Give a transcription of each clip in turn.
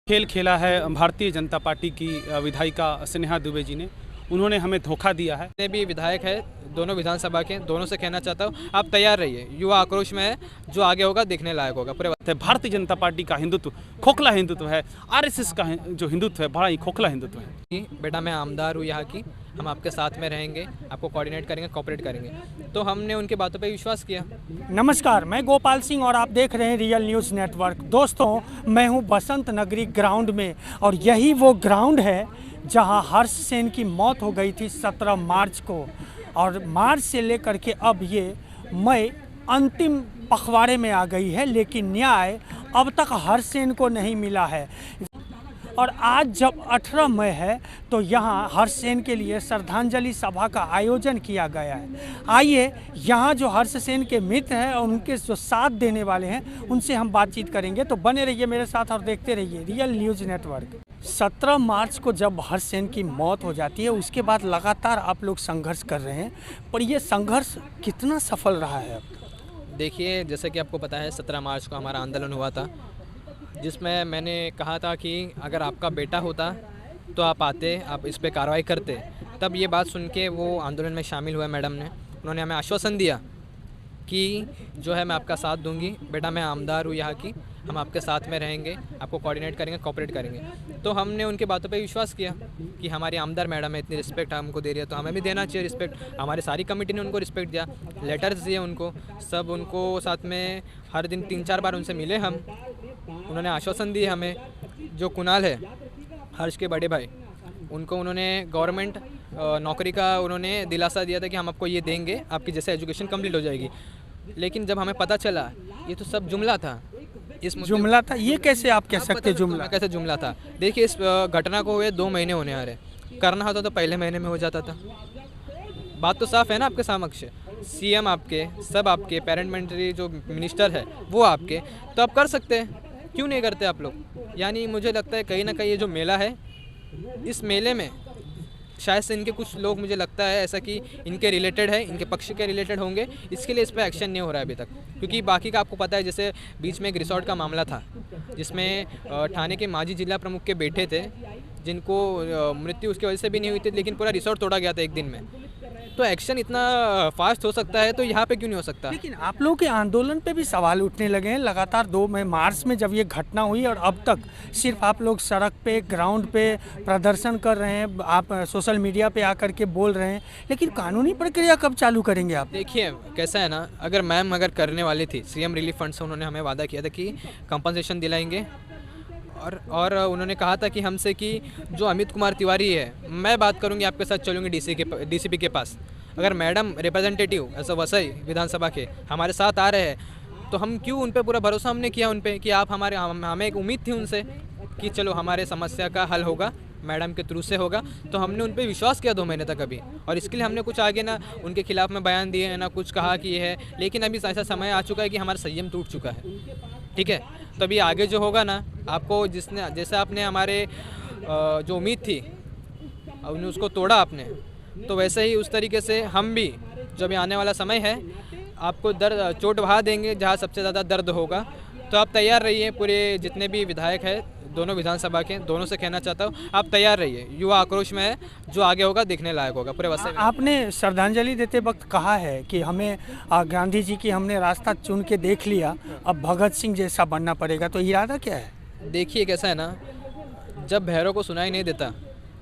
खेल खेला है भारतीय जनता पार्टी की विधायिका स्नेहा दुबे जी ने। उन्होंने हमें धोखा दिया है। जितने भी विधायक है दोनों विधानसभा के, दोनों से कहना चाहता हूँ आप तैयार रहिए। युवा आक्रोश में है, जो आगे होगा देखने लायक होगा। पूरे भारतीय जनता पार्टी का हिंदुत्व खोखला हिंदुत्व है। आरएसएस का जो हिंदुत्व है बड़ा ही खोखला हिंदुत्व है। बेटा मैं आमदार हूँ यहाँ की, हम आपके साथ में रहेंगे, आपको कोऑर्डिनेट करेंगे, कोऑपरेट करेंगे। तो हमने उनकी बातों पे विश्वास किया। नमस्कार, मैं गोपाल सिंह और आप देख रहे हैं रियल न्यूज़ नेटवर्क। दोस्तों, मैं हूं बसंत नगरी ग्राउंड में और यही वो ग्राउंड है जहां हर्ष सेन की मौत हो गई थी 17 मार्च को। और मार्च से लेकर के अब ये मई अंतिम पखवाड़े में आ गई है, लेकिन न्याय अब तक हर्ष सेन को नहीं मिला है। और आज जब 18 मई है तो यहाँ हर्ष सेन के लिए श्रद्धांजलि सभा का आयोजन किया गया है। आइए यहाँ जो हर्ष सेन के मित्र हैं और उनके जो साथ देने वाले हैं उनसे हम बातचीत करेंगे। तो बने रहिए मेरे साथ और देखते रहिए रियल न्यूज़ नेटवर्क। 17 मार्च को जब हर्ष सेन की मौत हो जाती है उसके बाद लगातार आप लोग संघर्ष कर रहे हैं, पर ये संघर्ष कितना सफल रहा है अब तक? देखिए, जैसे कि आपको पता है 17 मार्च को हमारा आंदोलन हुआ था, जिसमें मैंने कहा था कि अगर आपका बेटा होता तो आप आते, आप इस पे कार्रवाई करते। तब ये बात सुन के वो आंदोलन में शामिल हुए मैडम ने। उन्होंने हमें आश्वासन दिया कि जो है मैं आपका साथ दूंगी। बेटा मैं आमदार हूँ यहाँ की, हम आपके साथ में रहेंगे, आपको कोऑर्डिनेट करेंगे, कोऑपरेट करेंगे। तो हमने उनकी बातों पे विश्वास किया कि हमारी आमदार मैडम है, इतनी रिस्पेक्ट हमको दे रही है तो हमें भी देना चाहिए रिस्पेक्ट। हमारी सारी कमेटी ने उनको रिस्पेक्ट दिया, लेटर्स दिए उनको, सब उनको साथ में हर दिन 3-4 बार उनसे मिले हम। उन्होंने आश्वासन दिए हमें। जो कुणाल है, हर्ष के बड़े भाई, उनको उन्होंने गवर्नमेंट नौकरी का उन्होंने दिलासा दिया था कि हम आपको ये देंगे, आपकी जैसे एजुकेशन कंप्लीट हो जाएगी। लेकिन जब हमें पता चला ये तो सब जुमला था। इस जुमला था? ये कैसे आप कह सकते जुमला? कैसे जुमला था? देखिए, इस घटना को हुए 2 महीने होने आ रहे। करना होता तो पहले महीने में हो जाता था। बात तो साफ है ना आपके समक्ष। सीएम आपके, सब आपके, पेरेंट मंत्री जो मिनिस्टर है वो आपके, तो आप कर सकते हैं, क्यों नहीं करते आप लोग? यानी मुझे लगता है कहीं ना कहीं ये जो मेला है, इस मेले में शायद से इनके कुछ लोग, मुझे लगता है ऐसा कि इनके रिलेटेड है, इनके पक्ष के रिलेटेड होंगे, इसके लिए इस पर एक्शन नहीं हो रहा है अभी तक। क्योंकि बाकी का आपको पता है, जैसे बीच में एक रिसोर्ट का मामला था जिसमें ठाणे के माजी जिला प्रमुख के बेटे थे जिनको मृत्यु उसकी वजह से भी नहीं हुई थी, लेकिन पूरा रिसोर्ट तोड़ा गया था एक दिन में। तो एक्शन इतना फास्ट हो सकता है तो यहाँ पे क्यों नहीं हो सकता? लेकिन आप लोगों के आंदोलन पे भी सवाल उठने लगे हैं लगातार। 2 मार्च में जब ये घटना हुई और अब तक सिर्फ आप लोग सड़क पे, ग्राउंड पे प्रदर्शन कर रहे हैं, आप सोशल मीडिया पे आकर के बोल रहे हैं, लेकिन कानूनी प्रक्रिया कब चालू करेंगे आप? देखिए कैसा है ना, अगर मैम अगर करने वाली थी, सीएम रिलीफ फंड से उन्होंने हमें वादा किया था कि कंपनसेशन दिलाएंगे। और उन्होंने कहा था कि हमसे कि जो अमित कुमार तिवारी है, मैं बात करूंगी, आपके साथ चलूंगी डीसीपी के पास। अगर मैडम रिप्रेजेंटेटिव ऐसा वसई विधानसभा के हमारे साथ आ रहे हैं तो हम क्यों, उन पे पूरा भरोसा हमने किया उन पे कि आप हमें एक उम्मीद थी उनसे कि चलो हमारे समस्या का हल होगा, मैडम के थ्रू से होगा। तो हमने उन पे विश्वास किया 2 महीने तक अभी, और इसके लिए हमने कुछ आगे ना उनके खिलाफ में बयान दिए, ना कुछ कहा कि ये है। लेकिन अभी ऐसा समय आ चुका है कि हमारा संयम टूट चुका है, ठीक है? तो अभी आगे जो होगा ना, आपको जैसे आपने हमारे जो उम्मीद थी उन्हें उसको तोड़ा आपने, तो वैसे ही उस तरीके से हम भी जो अभी आने वाला समय है आपको चोट वहाँ देंगे जहाँ सबसे ज़्यादा दर्द होगा। तो आप तैयार रहिए। पूरे जितने भी विधायक हैं दोनों विधानसभा के, दोनों से कहना चाहता हूँ आप तैयार रहिए। युवा आक्रोश में है, जो आगे होगा देखने लायक होगा। पूरे वैसे आपने श्रद्धांजलि देते वक्त कहा है कि हमें गांधी जी की हमने रास्ता चुन के देख लिया, अब भगत सिंह जैसा बनना पड़ेगा, तो इरादा क्या है? देखिए कैसा है ना, जब भैरव को सुनाई नहीं देता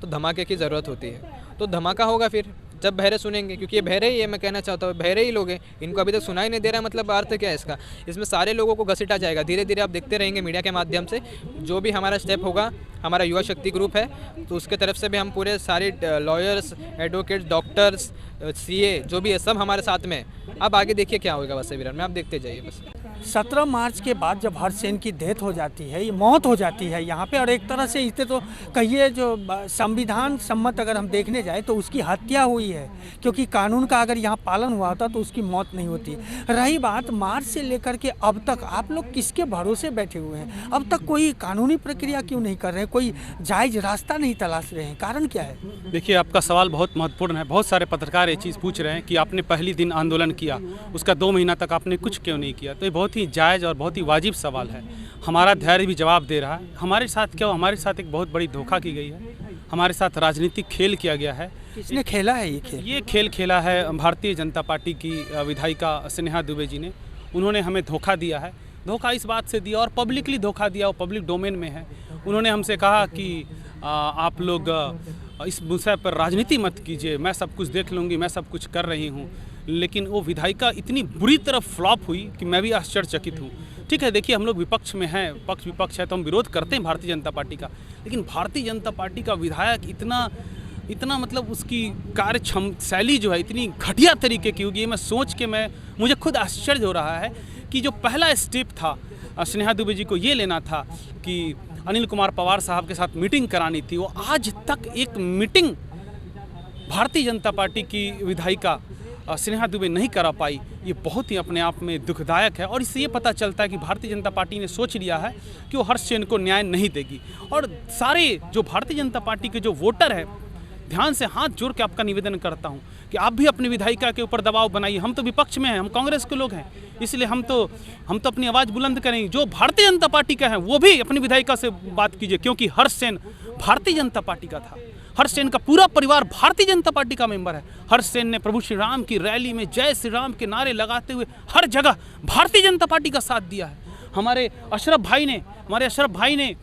तो धमाके की ज़रूरत होती है। तो धमाका होगा फिर जब बहरे सुनेंगे, क्योंकि ये बहरे ही है, मैं कहना चाहता हूँ बहरे ही लोग हैं। इनको अभी तक सुनाई नहीं दे रहा है, मतलब अर्थ क्या है इसका? इसमें सारे लोगों को घसीटा जाएगा धीरे धीरे। आप देखते रहेंगे मीडिया के माध्यम से जो भी हमारा स्टेप होगा। हमारा युवा शक्ति ग्रुप है तो उसके तरफ से भी हम पूरे सारे लॉयर्स, एडवोकेट्स, डॉक्टर्स, सीए जो भी है सब हमारे साथ में। अब आगे देखिए क्या होगा वैसे विराट में, आप देखते जाइए बस। 17 मार्च के बाद जब हर्ष सेन की डेथ हो जाती है, ये मौत हो जाती है यहाँ पे, और एक तरह से इसे तो कहिए जो संविधान सम्मत अगर हम देखने जाए तो उसकी हत्या हुई है, क्योंकि कानून का अगर यहाँ पालन हुआ होता तो उसकी मौत नहीं होती। रही बात मार्च से लेकर के अब तक आप लोग किसके भरोसे बैठे हुए हैं? अब तक कोई कानूनी प्रक्रिया क्यों नहीं कर रहे हैं, कोई जायज़ रास्ता नहीं तलाश रहे हैं? कारण क्या है? देखिए, आपका सवाल बहुत महत्वपूर्ण है। बहुत सारे पत्रकार ये चीज़ पूछ रहे हैं कि आपने पहली दिन आंदोलन किया, उसका 2 महीना तक आपने कुछ क्यों नहीं किया। तो ये बहुत बहुत ही जायज़ और बहुत ही वाजिब सवाल है। हमारा धैर्य भी जवाब दे रहा है। हमारे साथ क्या, हमारे साथ एक बहुत बड़ी धोखा की गई है। हमारे साथ राजनीतिक खेल किया गया है। किसने खेला है ये खेल? ये खेल खेला है भारतीय जनता पार्टी की विधायिका स्नेहा दुबे जी ने। उन्होंने हमें धोखा दिया है। धोखा इस बात से दिया और पब्लिकली धोखा दिया, वो पब्लिक डोमेन में है। उन्होंने हमसे कहा कि आप लोग इस विषय पर राजनीति मत कीजिए, मैं सब कुछ देख लूँगी, मैं सब कुछ कर रही हूँ। लेकिन वो विधायिका इतनी बुरी तरह फ्लॉप हुई कि मैं भी आश्चर्यचकित हूँ। ठीक है, देखिए हम लोग विपक्ष में हैं, पक्ष विपक्ष है तो हम विरोध करते हैं भारतीय जनता पार्टी का, लेकिन भारतीय जनता पार्टी का विधायक इतना मतलब उसकी कार्य शैली जो है इतनी घटिया तरीके की होगी, मैं सोच के मुझे खुद आश्चर्य हो रहा है कि जो पहला स्टेप था स्नेहा दुबे जी को ये लेना था कि अनिल कुमार पवार साहब के साथ मीटिंग करानी थी, वो आज तक एक मीटिंग भारतीय जनता पार्टी की विधायिका स्नेहा दुबे नहीं करा पाई। ये बहुत ही अपने आप में दुखदायक है और इससे ये पता चलता है कि भारतीय जनता पार्टी ने सोच लिया है कि वो हर्ष सेन को न्याय नहीं देगी। और सारे जो भारतीय जनता पार्टी के जो वोटर हैं, ध्यान से हाथ जोड़ के आपका निवेदन करता हूं कि आप भी अपनी विधायिका के ऊपर दबाव बनाइए। हम तो विपक्ष में हैं, हम कांग्रेस के लोग हैं, इसलिए हम तो अपनी आवाज़ बुलंद करेंगे। जो भारतीय जनता पार्टी का है वो भी अपनी विधायिका से बात कीजिए, क्योंकि हर्ष सेन भारतीय जनता पार्टी का था। हर्ष सेन का पूरा परिवार भारतीय जनता पार्टी का मेंबर है। हर्ष सेन ने प्रभु श्री राम की रैली में जय श्री राम के नारे लगाते हुए हर जगह भारतीय जनता पार्टी का साथ दिया है। हमारे अशरफ भाई ने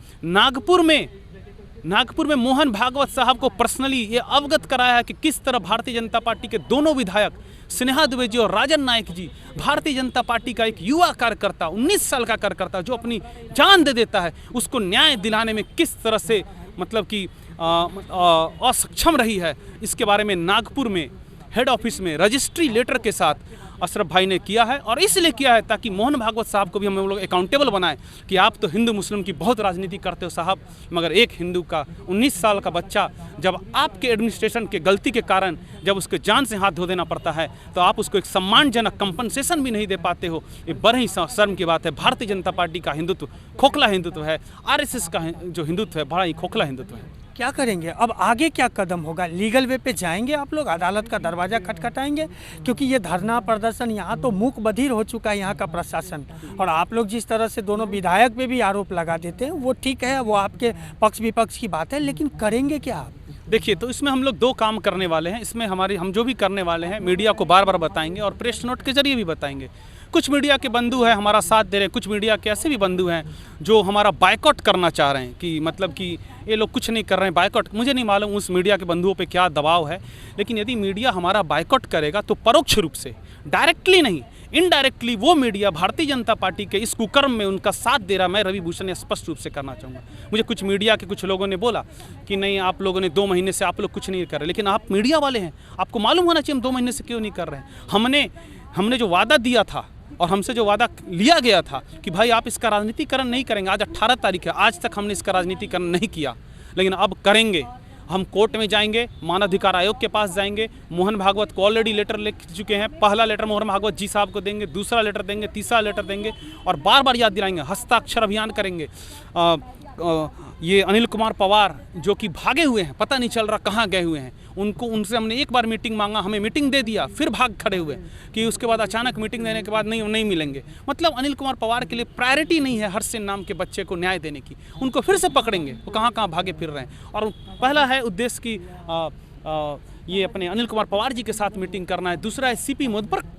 नागपुर में मोहन भागवत साहब को पर्सनली ये अवगत कराया है कि किस तरह भारतीय जनता पार्टी के दोनों विधायक स्नेहा दुबे जी और राजन नायक जी, भारतीय जनता पार्टी का एक युवा कार्यकर्ता, 19 साल का कार्यकर्ता जो अपनी जान दे देता है, उसको न्याय दिलाने में किस तरह से मतलब कि असक्षम रही है, इसके बारे में नागपुर में हेड ऑफिस में रजिस्ट्री लेटर के साथ अशरफ भाई ने किया है। और इसलिए किया है ताकि मोहन भागवत साहब को भी हम लोग अकाउंटेबल बनाएं कि आप तो हिंदू मुस्लिम की बहुत राजनीति करते हो साहब, मगर एक हिंदू का 19 साल का बच्चा जब आपके एडमिनिस्ट्रेशन के गलती के कारण जब उसके जान से हाथ धो देना पड़ता है तो आप उसको एक सम्मानजनक कंपनसेशन भी नहीं दे पाते हो, ये बड़े ही शर्म की बात है। भारतीय जनता पार्टी का हिंदुत्व खोखला हिंदुत्व है, RSS का जो हिंदुत्व है बड़ा ही खोखला हिंदुत्व है। क्या करेंगे अब, आगे क्या कदम होगा? लीगल वे पे जाएंगे आप लोग, अदालत का दरवाज़ा खटखटाएंगे? क्योंकि ये धरना प्रदर्शन यहाँ तो मूक बधिर हो चुका है यहाँ का प्रशासन। और आप लोग जिस तरह से दोनों विधायक पे भी आरोप लगा देते हैं वो ठीक है, वो आपके पक्ष विपक्ष की बात है, लेकिन करेंगे क्या आप? देखिए, तो इसमें हम लोग 2 काम करने वाले हैं। इसमें हम जो भी करने वाले हैं मीडिया को बार बार बताएंगे और प्रेस नोट के जरिए भी बताएंगे। कुछ मीडिया के बंधु हैं हमारा साथ दे रहे हैं, कुछ मीडिया के ऐसे भी बंधु हैं जो हमारा बायकॉट करना चाह रहे हैं कि मतलब कि ये लोग कुछ नहीं कर रहे हैं, बायकॉट। मुझे नहीं मालूम उस मीडिया के बंधुओं पे क्या दबाव है, लेकिन यदि मीडिया हमारा बायकॉट करेगा तो परोक्ष रूप से, डायरेक्टली नहीं, इनडायरेक्टली वो मीडिया भारतीय जनता पार्टी के इस कुकर्म में उनका साथ दे रहा। मैं रवि भूषण स्पष्ट रूप से करना चाहूँगा। मुझे कुछ मीडिया के कुछ लोगों ने बोला कि नहीं, आप लोगों ने 2 महीने से आप लोग कुछ नहीं कर रहे, लेकिन आप मीडिया वाले हैं, आपको मालूम होना चाहिए हम 2 महीने से क्यों नहीं कर रहे हैं। हमने जो वादा दिया था और हमसे जो वादा लिया गया था कि भाई आप इसका राजनीतिकरण नहीं करेंगे, आज 18 तारीख है, आज तक हमने इसका राजनीतिकरण नहीं किया, लेकिन अब करेंगे। हम कोर्ट में जाएंगे, मानवाधिकार आयोग के पास जाएंगे। मोहन भागवत को ऑलरेडी लेटर लिख चुके हैं। पहला लेटर मोहन भागवत जी साहब को देंगे, दूसरा लेटर देंगे, तीसरा लेटर देंगे और बार बार याद दिलाएंगे, हस्ताक्षर अभियान करेंगे। ये अनिल कुमार पवार जो कि भागे हुए हैं, पता नहीं चल रहा कहाँ गए हुए हैं, उनसे हमने एक बार मीटिंग मांगा, हमें मीटिंग दे दिया, फिर भाग खड़े हुए कि उसके बाद अचानक मीटिंग देने के बाद नहीं मिलेंगे। मतलब अनिल कुमार पवार के लिए प्रायोरिटी नहीं है हर्ष सेन नाम के बच्चे को न्याय देने की। उनको फिर से पकड़ेंगे, वो कहाँ भागे फिर रहे हैं। और पहला है उद्देश्य की ये अपने अनिल कुमार पवार जी के साथ मीटिंग करना है, दूसरा है CP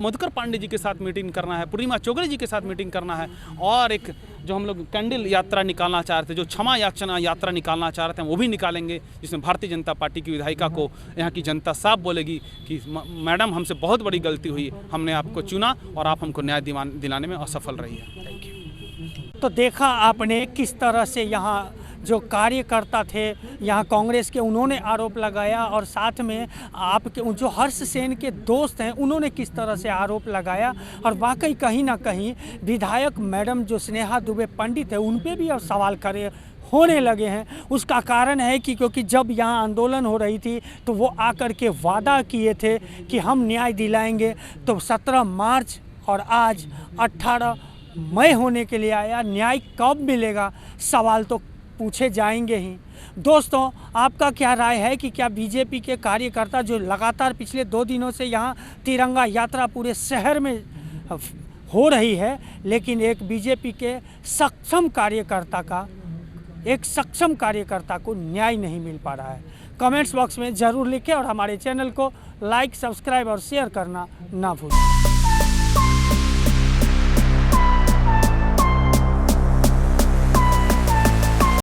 मधुकर पांडे जी के साथ मीटिंग करना है, पूर्णिमा चौगले जी के साथ मीटिंग करना है, और एक जो हम लोग कैंडल यात्रा निकालना चाह रहे थे, जो क्षमा याचना यात्रा निकालना चाह रहे थे, वो भी निकालेंगे, जिसमें भारतीय जनता पार्टी की विधायिका को यहाँ की जनता साफ बोलेगी कि मैडम हमसे बहुत बड़ी गलती हुई, हमने आपको चुना और आप हमको न्याय दिलाने में असफल रही है। Thank you. तो देखा आपने किस तरह से यहाँ जो कार्यकर्ता थे यहाँ कांग्रेस के, उन्होंने आरोप लगाया, और साथ में आपके जो हर्ष सेन के दोस्त हैं उन्होंने किस तरह से आरोप लगाया। और वाकई कहीं ना कहीं विधायक मैडम जो स्नेहा दुबे पंडित है उन पे भी अब सवाल खड़े होने लगे हैं। उसका कारण है कि क्योंकि जब यहाँ आंदोलन हो रही थी तो वो आकर के वादा किए थे कि हम न्याय दिलाएंगे, तो 17 मार्च और आज 18 मई होने के लिए आया, न्याय कब मिलेगा, सवाल तो पूछे जाएंगे ही। दोस्तों, आपका क्या राय है कि क्या बीजेपी के कार्यकर्ता जो लगातार पिछले 2 दिनों से यहाँ तिरंगा यात्रा पूरे शहर में हो रही है, लेकिन एक बीजेपी के सक्षम कार्यकर्ता को न्याय नहीं मिल पा रहा है। कमेंट्स बॉक्स में ज़रूर लिखें और हमारे चैनल को लाइक, सब्सक्राइब और शेयर करना ना भूलें।